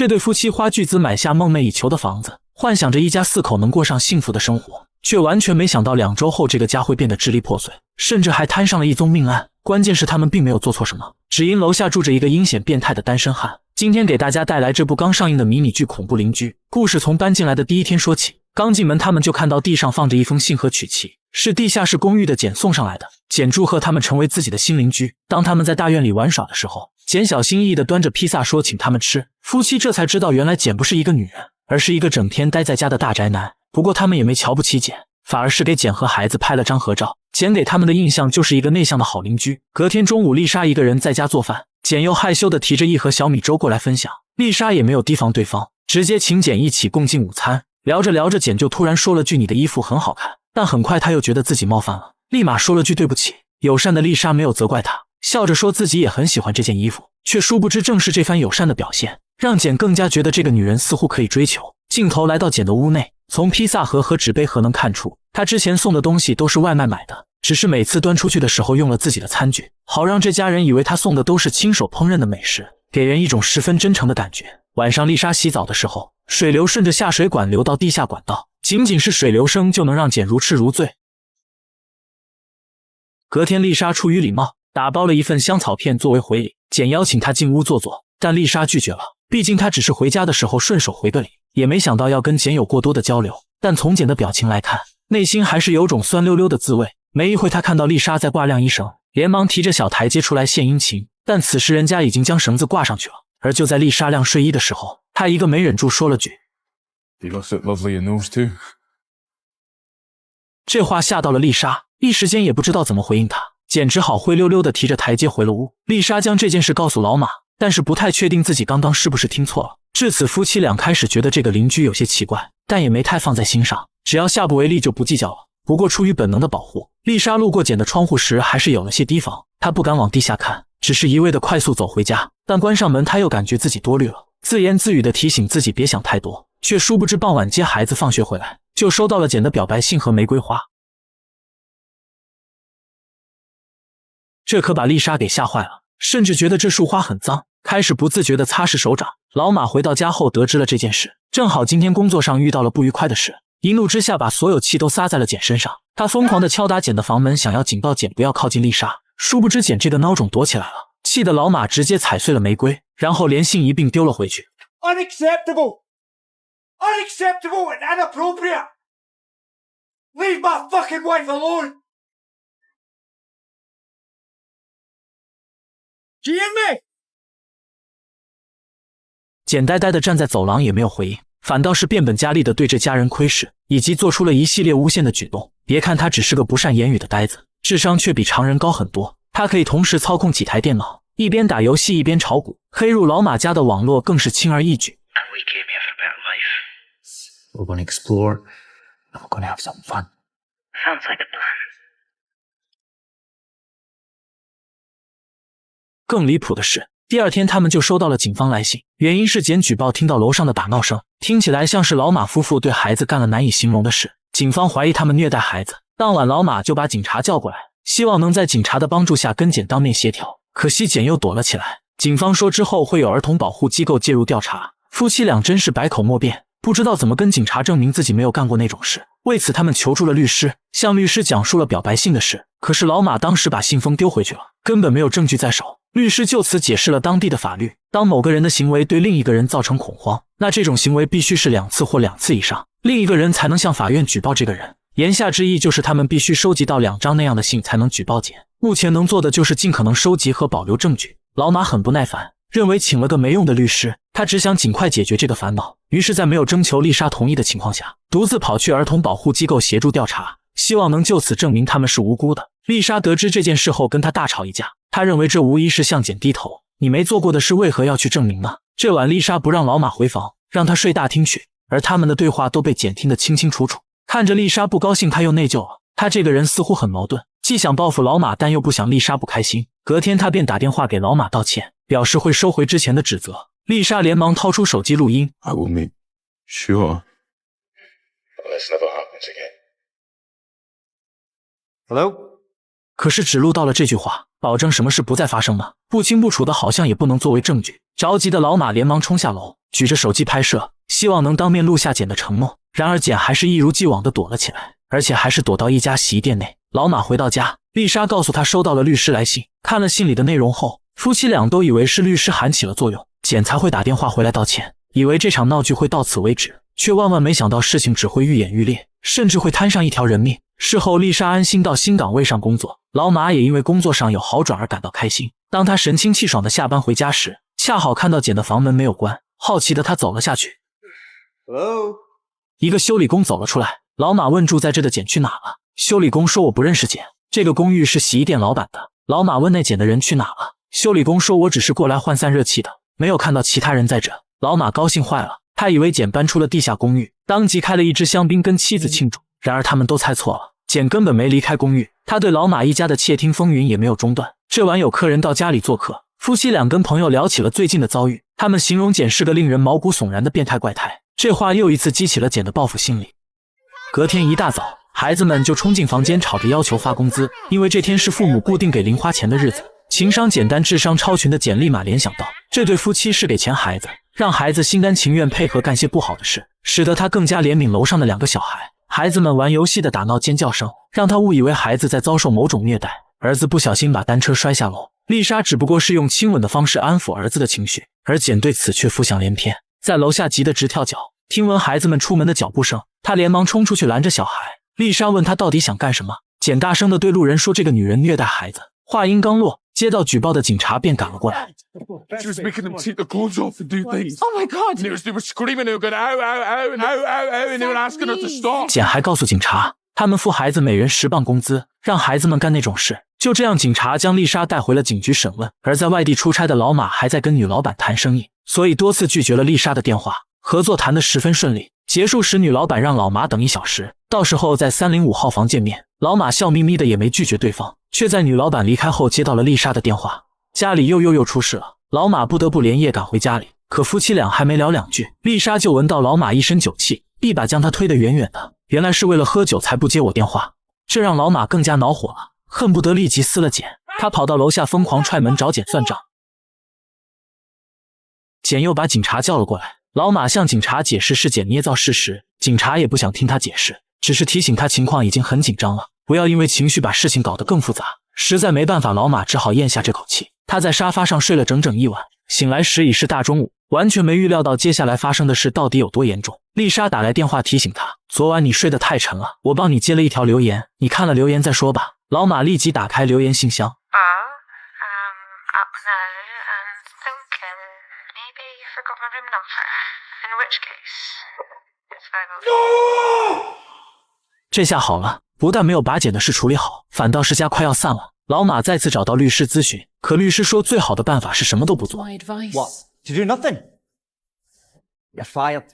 这对夫妻花巨资买下梦寐以求的房子，幻想着一家4口能过上幸福的生活，却完全没想到2周后这个家会变得支离破碎，甚至还摊上了一宗命案。关键是他们并没有做错什么，只因楼下住着一个阴险变态的单身汉。今天给大家带来这部刚上映的迷你剧《恐怖邻居》。故事从搬进来的第一天说起，刚进门他们就看到地上放着一封信和曲奇，是地下室公寓的简送上来的。简祝贺他们成为自己的新邻居。当他们在大院里玩耍的时候，简小心翼翼地端着披萨说请他们吃。夫妻这才知道原来简不是一个女人，而是一个整天待在家的大宅男。不过他们也没瞧不起简，反而是给简和孩子拍了张合照。简给他们的印象就是一个内向的好邻居。隔天中午，丽莎一个人在家做饭，简又害羞地提着一盒小米粥过来分享。丽莎也没有提防对方，直接请简一起共进午餐。聊着聊着，简就突然说了句你的衣服很好看，但很快他又觉得自己冒犯了，立马说了句对不起。友善的丽莎没有责怪他，笑着说自己也很喜欢这件衣服，却殊不知正是这番友善的表现，让简更加觉得这个女人似乎可以追求。镜头来到简的屋内，从披萨盒和纸杯盒能看出，他之前送的东西都是外卖买的，只是每次端出去的时候用了自己的餐具，好让这家人以为他送的都是亲手烹饪的美食，给人一种十分真诚的感觉。晚上丽莎洗澡的时候，水流顺着下水管流到地下管道，仅仅是水流声就能让简如痴如醉。隔天丽莎出于礼貌打包了一份香草片作为回礼，简邀请她进屋坐坐，但丽莎拒绝了，毕竟她只是回家的时候顺手回个礼，也没想到要跟简有过多的交流。但从简的表情来看，内心还是有种酸溜溜的滋味。没一会她看到丽莎在挂晾衣绳，连忙提着小台阶出来献殷勤，但此时人家已经将绳子挂上去了。而就在丽莎晾睡衣的时候，她一个没忍住说了句 You look lovely in those too。 这话吓到了丽莎，一时间也不知道怎么回应她，简只好灰溜溜地提着台阶回了屋。丽莎将这件事告诉老马，但是不太确定自己刚刚是不是听错了。至此夫妻俩开始觉得这个邻居有些奇怪，但也没太放在心上，只要下不为例就不计较了。不过出于本能的保护，丽莎路过简的窗户时还是有了些提防，她不敢往地下看，只是一味的快速走回家。但关上门，她又感觉自己多虑了，自言自语的提醒自己别想太多，却殊不知傍晚接孩子放学回来，就收到了简的表白信和玫瑰花。这可把丽莎给吓坏了，甚至觉得这束花很脏，开始不自觉地擦拭手掌。老马回到家后得知了这件事，正好今天工作上遇到了不愉快的事，一怒之下把所有气都撒在了简身上。他疯狂地敲打简的房门，想要警告简不要靠近丽莎，殊不知简这个孬种躲起来了，气得老马直接踩碎了玫瑰，然后连信一并丢了回去。 Unacceptable! Unacceptable and inappropriate! Leave my fucking wife alone! Do you hear me? 简呆呆地站在走廊也没有回应，反倒是变本加厉地对这家人窥视，以及做出了一系列诬陷的举动。别看他只是个不善言语的呆子，智商却比常人高很多。他可以同时操控几台电脑，一边打游戏一边炒股，黑入老马家的网络更是轻而易举。We're going to explore and we're going to have some fun. Sounds like a plan. 更离谱的是，第二天他们就收到了警方来信，原因是简举报听到楼上的打闹声，听起来像是老马夫妇对孩子干了难以形容的事。警方怀疑他们虐待孩子，当晚老马就把警察叫过来，希望能在警察的帮助下跟简当面协调，可惜简又躲了起来。警方说之后会有儿童保护机构介入调查，夫妻俩真是百口莫辩，不知道怎么跟警察证明自己没有干过那种事。为此他们求助了律师，向律师讲述了表白信的事，可是老马当时把信封丢回去了，根本没有证据在手。律师就此解释了当地的法律，当某个人的行为对另一个人造成恐慌，那这种行为必须是2次或2次以上，另一个人才能向法院举报这个人。言下之意就是他们必须收集到2张那样的信才能举报简。目前能做的就是尽可能收集和保留证据。老马很不耐烦，认为请了个没用的律师，他只想尽快解决这个烦恼，于是在没有征求丽莎同意的情况下，独自跑去儿童保护机构协助调查，希望能就此证明他们是无辜的。丽莎得知这件事后跟他大吵一架，他认为这无疑是向简低头，你没做过的事为何要去证明呢？这晚丽莎不让老马回房，让他睡大厅去，而他们的对话都被简听得清清楚楚。看着丽莎不高兴，他又内疚了，他这个人似乎很矛盾，既想报复老马，但又不想丽莎不开心。隔天他便打电话给老马道歉，表示会收回之前的指责。丽莎连忙掏出手机录音 I will make sure this never happens again. Hello? 可是只录到了这句话，保证什么事不再发生吗？不清不楚的好像也不能作为证据。着急的老马连忙冲下楼，举着手机拍摄，希望能当面录下简的承诺。然而简还是一如既往地躲了起来，而且还是躲到一家洗衣店内。老马回到家，丽莎告诉他收到了律师来信，看了信里的内容后，夫妻俩都以为是律师函起了作用，简才会打电话回来道歉，以为这场闹剧会到此为止，却万万没想到事情只会愈演愈烈，甚至会摊上一条人命。事后丽莎安心到新岗位上工作，老马也因为工作上有好转而感到开心。当他神清气爽地下班回家时，恰好看到简的房门没有关，好奇的他走了下去。 Hello? 一个修理工走了出来，老马问住在这的简去哪了。修理工说我不认识简，这个公寓是洗衣店老板的。老马问那简的人去哪了，修理工说我只是过来换散热器的，没有看到其他人在这。老马高兴坏了，他以为简搬出了地下公寓，当即开了一支香槟跟妻子庆祝。然而他们都猜错了，简根本没离开公寓，他对老马一家的窃听风云也没有中断。这晚有客人到家里做客，夫妻俩跟朋友聊起了最近的遭遇，他们形容简是个令人毛骨悚然的变态怪胎，这话又一次激起了简的报复心理。隔天一大早，孩子们就冲进房间吵着要求发工资，因为这天是父母固定给零花钱的日子。情商简单智商超群的简立马联想到，这对夫妻是给钱孩子，让孩子心甘情愿配合干些不好的事，使得他更加怜悯楼上的2个小孩。孩子们玩游戏的打闹尖叫声，让他误以为孩子在遭受某种虐待。儿子不小心把单车摔下楼，丽莎只不过是用亲吻的方式安抚儿子的情绪，而简对此却浮想联翩，在楼下急得直跳脚。听闻孩子们出门的脚步声，他连忙冲出去拦着小孩。丽莎问他到底想干什么，简大声地对路人说这个女人虐待孩子。话音刚落，接到举报的警察便赶了过来。She was making them take the clothes off and do things. Oh my god! And they were screaming, they were going, ow, ow, ow, and ow, ow, ow, and they were asking her to stop. 简还告诉警察，他们付孩子每人10磅工资，让孩子们干那种事。就这样，警察将丽莎带回了警局审问。而在外地出差的老马还在跟女老板谈生意，所以多次拒绝了丽莎的电话。合作谈得十分顺利，结束时女老板让老马等1小时，到时候在305号房见面。老马笑眯眯的也没拒绝对方，却在女老板离开后接到了丽莎的电话。家里又出事了，老马不得不连夜赶回家里。可夫妻俩还没聊2句，丽莎就闻到老马一身酒气，一把将他推得远远的。原来是为了喝酒才不接我电话，这让老马更加恼火了，恨不得立即撕了简。他跑到楼下疯狂踹门找简算账。简又把警察叫了过来，老马向警察解释是简捏造事实，警察也不想听他解释，只是提醒他情况已经很紧张了，不要因为情绪把事情搞得更复杂。实在没办法，老马只好咽下这口气。他在沙发上睡了整整1晚，醒来时已是大中午，完全没预料到接下来发生的事到底有多严重。丽莎打来电话提醒他，昨晚你睡得太沉了，我帮你接了一条留言，你看了留言再说吧。老马立即打开留言信箱。Up there and thinking maybe you forgot my room number, in which case it's very good. 这下好了，不但没有把简的事处理好，反倒是家快要散了。老马再次找到律师咨询，可律师说最好的办法是什么都不做。 My advice. What? To do nothing? You're fired.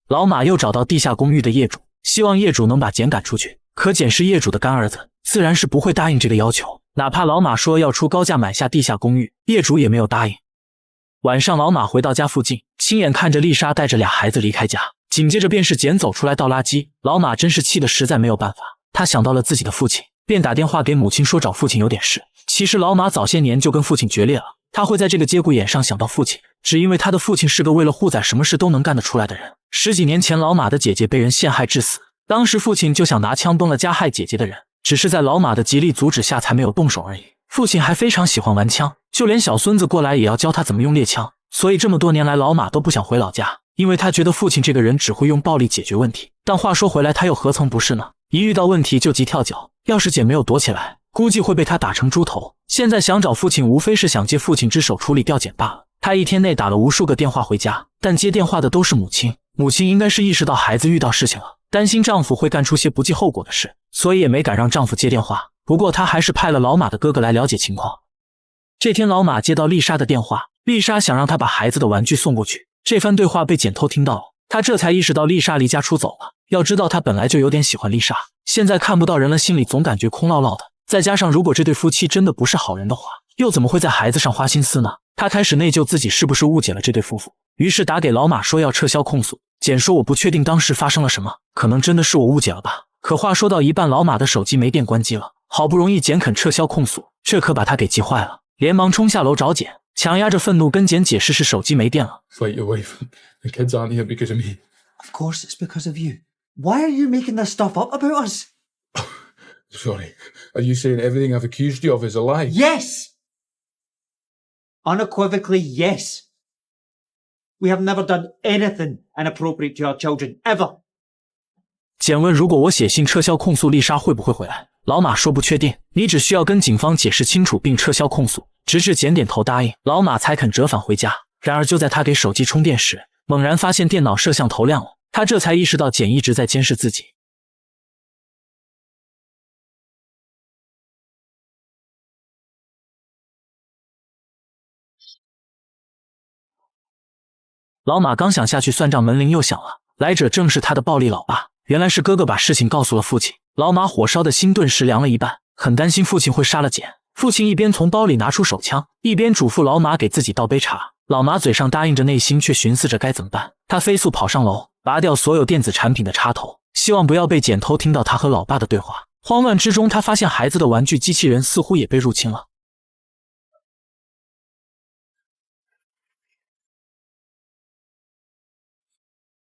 老马又找到地下公寓的业主，希望业主能把简赶出去。可简是业主的干儿子，自然是不会答应这个要求。哪怕老马说要出高价买下地下公寓，业主也没有答应。晚上老马回到家附近，亲眼看着丽莎带着2孩子离开家，紧接着便是简走出来倒垃圾。老马真是气得实在没有办法，他想到了自己的父亲，便打电话给母亲说找父亲有点事。其实老马早些年就跟父亲决裂了，他会在这个节骨眼上想到父亲，只因为他的父亲是个为了护崽什么事都能干得出来的人。10几年前老马的姐姐被人陷害致死，当时父亲就想拿枪崩了加害姐姐的人，只是在老马的极力阻止下才没有动手而已。父亲还非常喜欢玩枪，就连小孙子过来也要教他怎么用猎枪，所以这么多年来老马都不想回老家，因为他觉得父亲这个人只会用暴力解决问题。但话说回来，他又何曾不是呢？一遇到问题就急跳脚，要是简没有躲起来，估计会被他打成猪头。现在想找父亲，无非是想借父亲之手处理掉简罢了。他一天内打了无数个电话回家，但接电话的都是母亲。母亲应该是意识到孩子遇到事情了，担心丈夫会干出些不计后果的事，所以也没敢让丈夫接电话。不过她还是派了老马的哥哥来了解情况。这天老马接到丽莎的电话，丽莎想让他把孩子的玩具送过去。这番对话被简偷听到了，他这才意识到丽莎离家出走了。要知道他本来就有点喜欢丽莎，现在看不到人了，心里总感觉空落落的。再加上如果这对夫妻真的不是好人的话，又怎么会在孩子上花心思呢？他开始内疚自己是不是误解了这对夫妇，于是打给老马说要撤销控诉。简说我不确定当时发生了什么，可能真的是我误解了吧。可话说到一半，老马的手机没电关机了，好不容易简肯撤销控诉，这可把他给急坏了，连忙冲下楼找简，强压着愤怒跟简解释是手机没电了。 Fight your wife. The kids aren't here because of me. Of course it's because of you. Why are you making this stuff up about us? Sorry. Are you saying everything I've accused you of is a lie? Yes! Unequivocally, yes. We have never done anything inappropriate to our children, ever. 简问如果我写信撤销控诉，丽莎会不会回来？老马说不确定，你只需要跟警方解释清楚并撤销控诉，直至简点头答应，老马才肯折返回家。然而就在他给手机充电时，猛然发现电脑摄像头亮了，他这才意识到简一直在监视自己。老马刚想下去算账，门铃又响了，来者正是他的暴力老爸。原来是哥哥把事情告诉了父亲，老马火烧的心顿时凉了一半，很担心父亲会杀了简。父亲一边从包里拿出手枪，一边嘱咐老马给自己倒杯茶。老马嘴上答应着，内心却寻思着该怎么办。他飞速跑上楼，拔掉所有电子产品的插头，希望不要被简偷听到他和老爸的对话。慌乱之中，他发现孩子的玩具机器人似乎也被入侵了。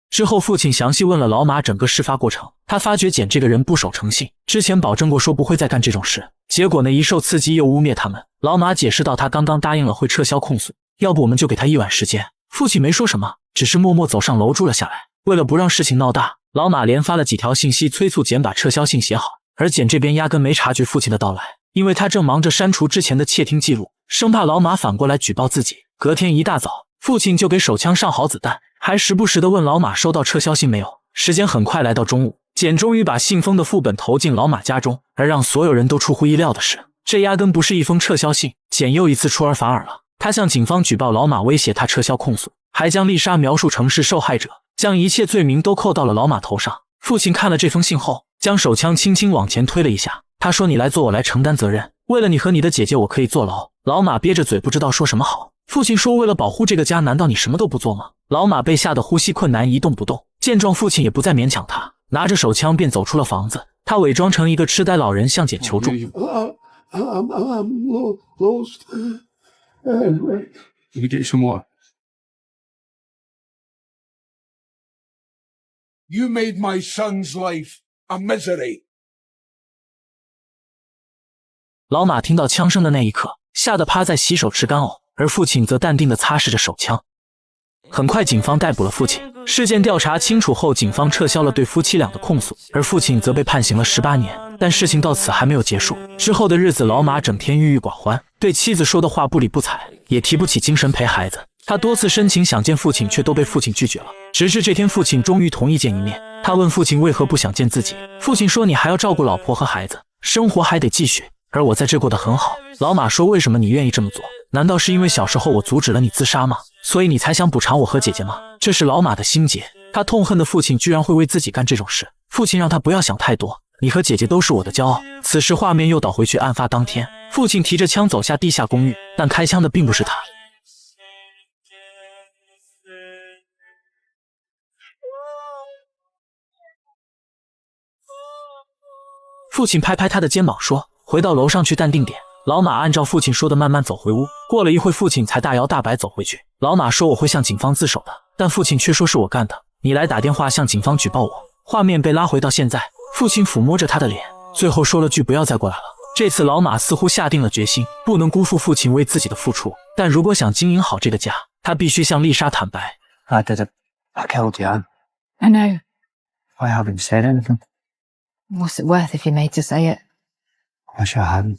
之后父亲详细问了老马整个事发过程，他发觉简这个人不守诚信，之前保证过说不会再干这种事，结果呢一受刺激又污蔑他们。老马解释到他刚刚答应了会撤销控诉，要不我们就给他1晚时间。父亲没说什么，只是默默走上楼住了下来。为了不让事情闹大，老马连发了几条信息催促简把撤销信写好，而简这边压根没察觉父亲的到来，因为他正忙着删除之前的窃听记录，生怕老马反过来举报自己。隔天一大早，父亲就给手枪上好子弹，还时不时地问老马收到撤销信没有。时间很快来到中午，简终于把信封的副本投进老马家中，而让所有人都出乎意料的是，这压根不是一封撤销信，简又一次出尔反尔了。他向警方举报老马威胁他撤销控诉，还将丽莎描述成是受害者，将一切罪名都扣到了老马头上。父亲看了这封信后，将手枪轻轻往前推了一下，他说：“你来做，我来承担责任。为了你和你的姐姐，我可以坐牢。”老马憋着嘴不知道说什么好。父亲说：“为了保护这个家，难道你什么都不做吗？”老马被吓得呼吸困难，一动不动。见状，父亲也不再勉强他，拿着手枪便走出了房子。他伪装成一个痴呆老人向简求助。I'm lost. Let me get you some water. You made my son's life a misery. 老马听到枪声的那一刻，吓得趴在洗手池干呕，而父亲则淡定地擦拭着手枪。很快，警方逮捕了父亲。事件调查清楚后，警方撤销了对夫妻俩的控诉，而父亲则被判刑了18年。但事情到此还没有结束。之后的日子，老马整天郁郁寡欢，对妻子说的话不理不睬，也提不起精神陪孩子。他多次申请想见父亲，却都被父亲拒绝了。直至这天，父亲终于同意见一面。他问父亲为何不想见自己，父亲说：“你还要照顾老婆和孩子，生活还得继续，而我在这过得很好。”老马说：“为什么你愿意这么做？难道是因为小时候我阻止了你自杀吗？所以你才想补偿我和姐姐吗？”这是老马的心结。他痛恨的父亲居然会为自己干这种事。父亲让他不要想太多，你和姐姐都是我的骄傲。此时画面又倒回去案发当天，父亲提着枪走下地下公寓，但开枪的并不是他。父亲拍拍他的肩膀说：“回到楼上去，淡定点。”老马按照父亲说的慢慢走回屋。过了一会，父亲才大摇大摆走回去。老马说：“我会向警方自首的。”但父亲却说是我干的，你来打电话向警方举报我。画面被拉回到现在，父亲抚摸着他的脸，最后说了句：“不要再过来了。”这次老马似乎下定了决心，不能辜负父亲为自己的付出。但如果想经营好这个家，他必须向丽莎坦白。 I did it. I killed Jan. I know. I haven't said anything. What's it worth if you made to say it? Wish I hadn't.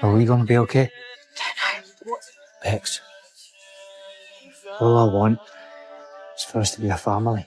Are we gonna be okay? Don't know. Bex. All I want is for us to be a family.